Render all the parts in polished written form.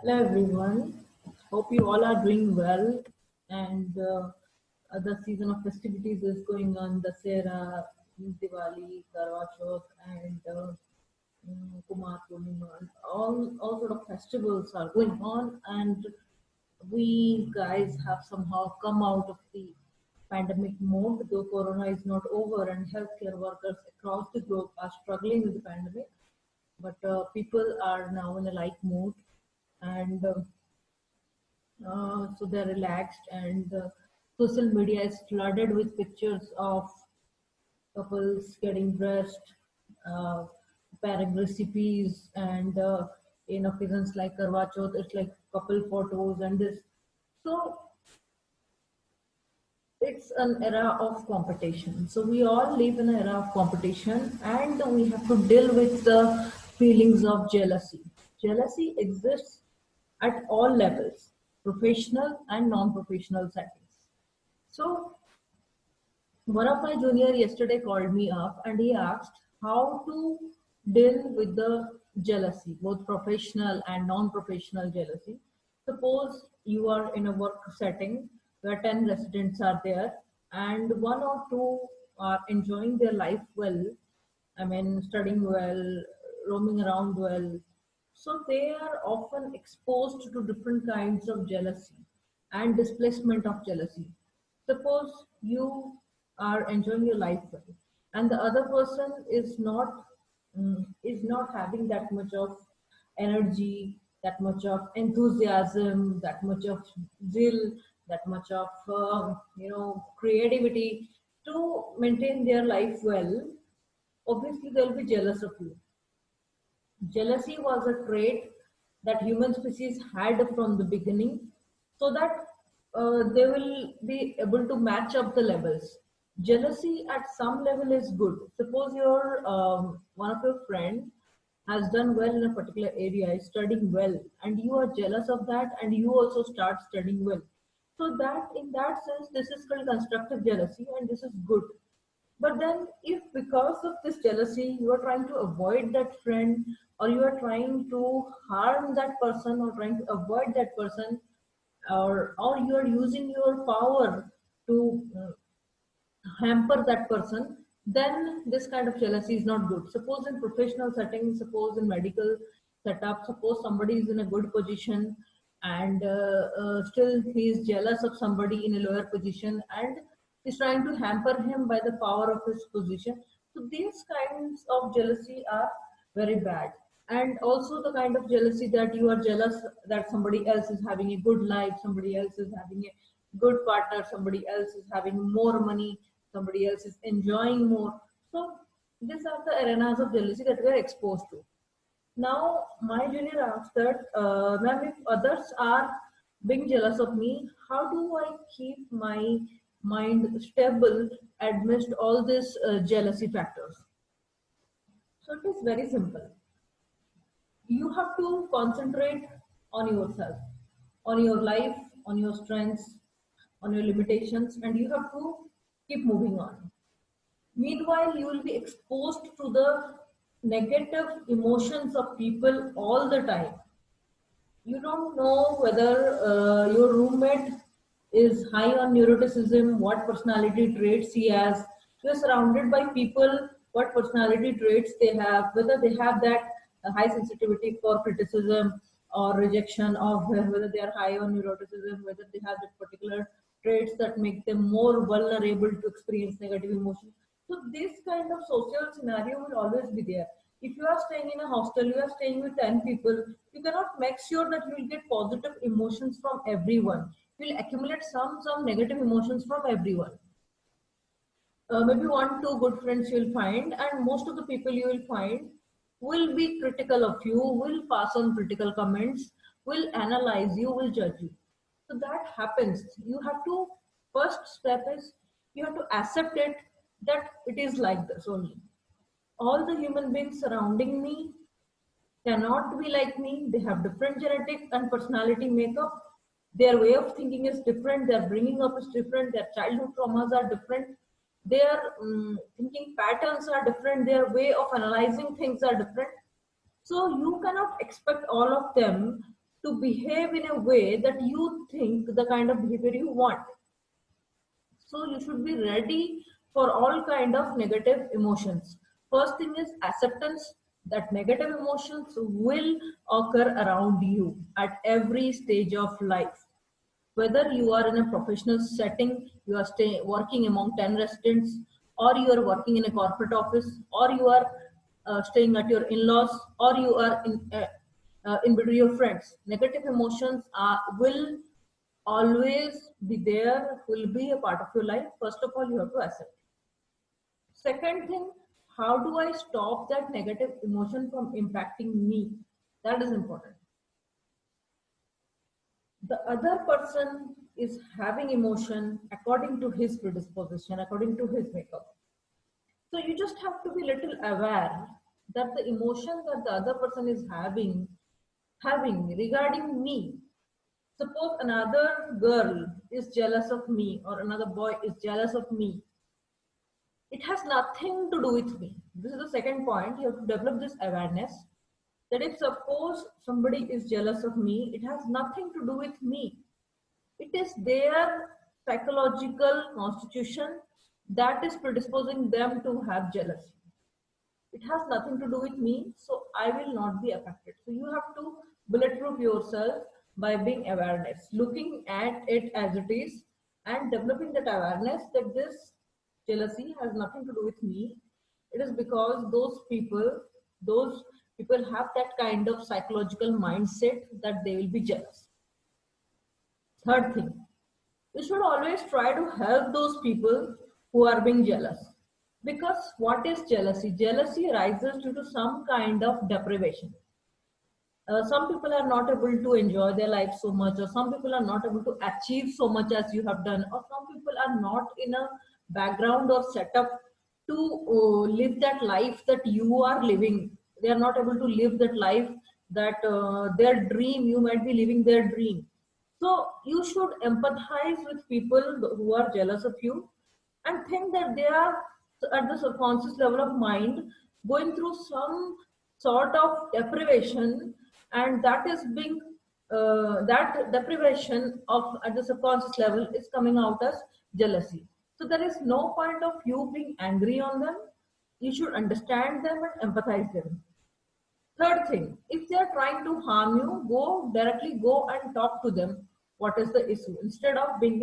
Hello everyone. Hope you all are doing well. And the season of festivities is going on. Dasera, Diwali, Karwa Chauth, and Kumar Purnima. And all sort of festivals are going on, and we guys have somehow come out of the pandemic mode. Though Corona is not over, and healthcare workers across the globe are struggling with the pandemic, but people are now in a light mood, and so they're relaxed, and social media is flooded with pictures of couples getting dressed, uh, preparing recipes, and in occasions like Karwa Chauth, it's like couple photos and this. So it's an era of competition. So we all live in an era of competition, and we have to deal with the feelings of jealousy. Jealousy exists at all levels, professional and non-professional settings. So one of my junior yesterday called me up and he asked how to deal with the jealousy, both professional and non-professional jealousy. Suppose you are in a work setting where 10 residents are there and one or two are enjoying their life well, I mean, studying well, roaming around well. So they are often exposed to different kinds of jealousy and displacement of jealousy. Suppose you are enjoying your life well, and the other person is not having that much of energy, that much of enthusiasm, that much of zeal, that much of creativity to maintain their life well. Obviously, they'll be jealous of you. Jealousy was a trait that human species had from the beginning, so that they will be able to match up the levels. Jealousy at some level is good. Suppose your one of your friend has done well in a particular area, is studying well, and you are jealous of that, and you also start studying well. So that in that sense, this is called constructive jealousy, and this is good. But then, if because of this jealousy, you are trying to avoid that friend, or you are trying to harm that person, or trying to avoid that person, or you are using your power to hamper that person, then this kind of jealousy is not good. Suppose in professional settings, suppose in medical setup, suppose somebody is in a good position and still he is jealous of somebody in a lower position and is trying to hamper him by the power of his position. So these kinds of jealousy are very bad. And also the kind of jealousy that you are jealous that somebody else is having a good life, somebody else is having a good partner, somebody else is having more money, somebody else is enjoying more. So these are the arenas of jealousy that we are exposed to. Now, my junior asked that, ma'am, if others are being jealous of me, how do I keep my mind stable amidst all these jealousy factors? So it is very simple. You have to concentrate on yourself, on your life, on your strengths, on your limitations, and you have to keep moving on. Meanwhile, you will be exposed to the negative emotions of people all the time. You don't know whether your roommate is high on neuroticism, what personality traits he has. You're surrounded by people, what personality traits they have, whether they have that high sensitivity for criticism or rejection, or whether they are high on neuroticism, whether they have that particular traits that make them more vulnerable to experience negative emotions. So this kind of social scenario will always be there. If you are staying in a hostel, you are staying with 10 people, you cannot make sure that you will get positive emotions from everyone. You will accumulate some negative emotions from everyone. Maybe one, two good friends you will find, and most of the people you will find will be critical of you, will pass on critical comments, will analyze you, will judge you. So that happens. You have to, first step is you have to accept it, that it is like this only. All the human beings surrounding me cannot be like me. They have different genetic and personality makeup. Their way of thinking is different. Their bringing up is different. Their childhood traumas are different. Their thinking patterns are different. Their way of analyzing things are different. So you cannot expect all of them to behave in a way that you think the kind of behavior you want. So you should be ready for all kind of negative emotions. First thing is acceptance that negative emotions will occur around you at every stage of life. Whether you are in a professional setting, you are working among 10 residents, or you are working in a corporate office, or you are staying at your in-laws, or you are in between your friends. Negative emotions will always be there, will be a part of your life. First of all, you have to accept. Second thing, how do I stop that negative emotion from impacting me? That is important. The other person is having emotion according to his predisposition, according to his makeup. So you just have to be little aware that the emotion that the other person is having regarding me. Suppose another girl is jealous of me or another boy is jealous of me. It has nothing to do with me. This is the second point. You have to develop this awareness that if suppose somebody is jealous of me, it has nothing to do with me. It is their psychological constitution that is predisposing them to have jealousy. It has nothing to do with me, so I will not be affected. So you have to bulletproof yourself by being awareness, looking at it as it is and developing that awareness that this jealousy has nothing to do with me. It is because those people have that kind of psychological mindset that they will be jealous. Third thing, we should always try to help those people who are being jealous. Because what is jealousy? Jealousy arises due to some kind of deprivation. Some people are not able to enjoy their life so much, or some people are not able to achieve so much as you have done, or some people are not in a background or setup to live that life that you are living. They are not able to live that life that their dream, you might be living their dream. So you should empathize with people who are jealous of you and think that they are at the subconscious level of mind going through some sort of deprivation, and that is being that deprivation of at the subconscious level is coming out as jealousy. So there is no point of you being angry on them. You should understand them and empathize them. Third thing, if they are trying to harm you, go and talk to them. What is the issue? Instead of being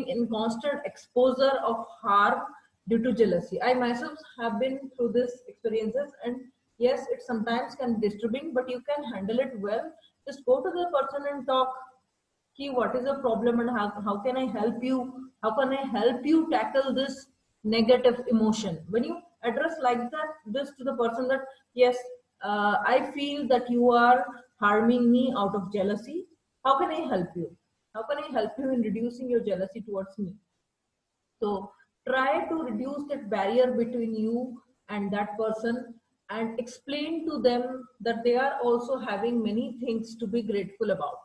in constant exposure of harm due to jealousy. I myself have been through these experiences, and yes, it sometimes can be disturbing, but you can handle it well. Just go to the person and talk. Ki, what is the problem and how can I help you? How can I help you tackle this negative emotion? When you address like that, this to the person that, yes, I feel that you are harming me out of jealousy. How can I help you? How can I help you in reducing your jealousy towards me? So try to reduce that barrier between you and that person and explain to them that they are also having many things to be grateful about.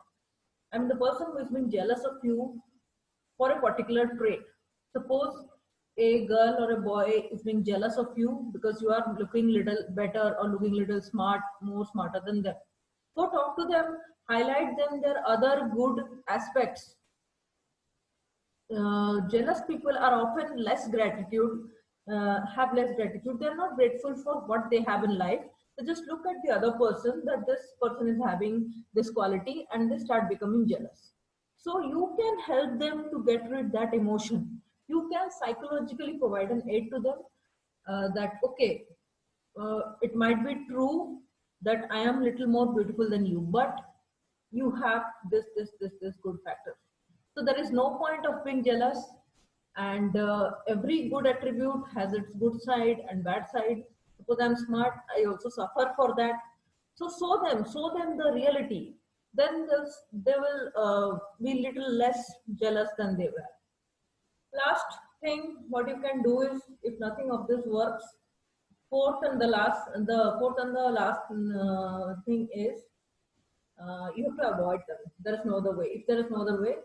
I mean, the person who is being jealous of you for a particular trait. Suppose a girl or a boy is being jealous of you because you are looking little better or looking little smart, more smarter than them. Go talk to them, highlight them their other good aspects. Jealous people are often less gratitude, have less gratitude. They're not grateful for what they have in life. They just look at the other person that this person is having this quality and they start becoming jealous. So you can help them to get rid that emotion. You can psychologically provide an aid to them that okay, it might be true that I am little more beautiful than you, but you have this good factor. So there is no point of being jealous, and every good attribute has its good side and bad side. Suppose I'm smart, I also suffer for that. So show them the reality. Then they will be little less jealous than they were. Last thing, what you can do is, if nothing of this works, fourth and the last thing is you have to avoid them. There is no other way. If there is no other way,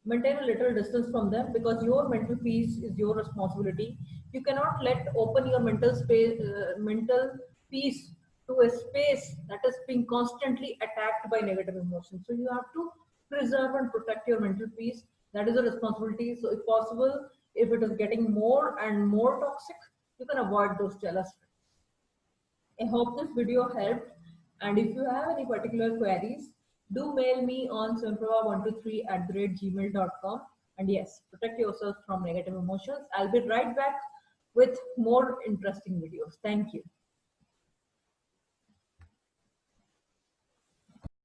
maintain a little distance from them because your mental peace is your responsibility. You cannot let open your mental space, mental peace to a space that is being constantly attacked by negative emotions. So you have to preserve and protect your mental peace. That is a responsibility. So if possible, if it is getting more and more toxic, you can avoid those jealous friends. I hope this video helped. And if you have any particular queries, do mail me on swamprabha123@gmail.com. And yes, protect yourself from negative emotions. I'll be right back with more interesting videos. Thank you.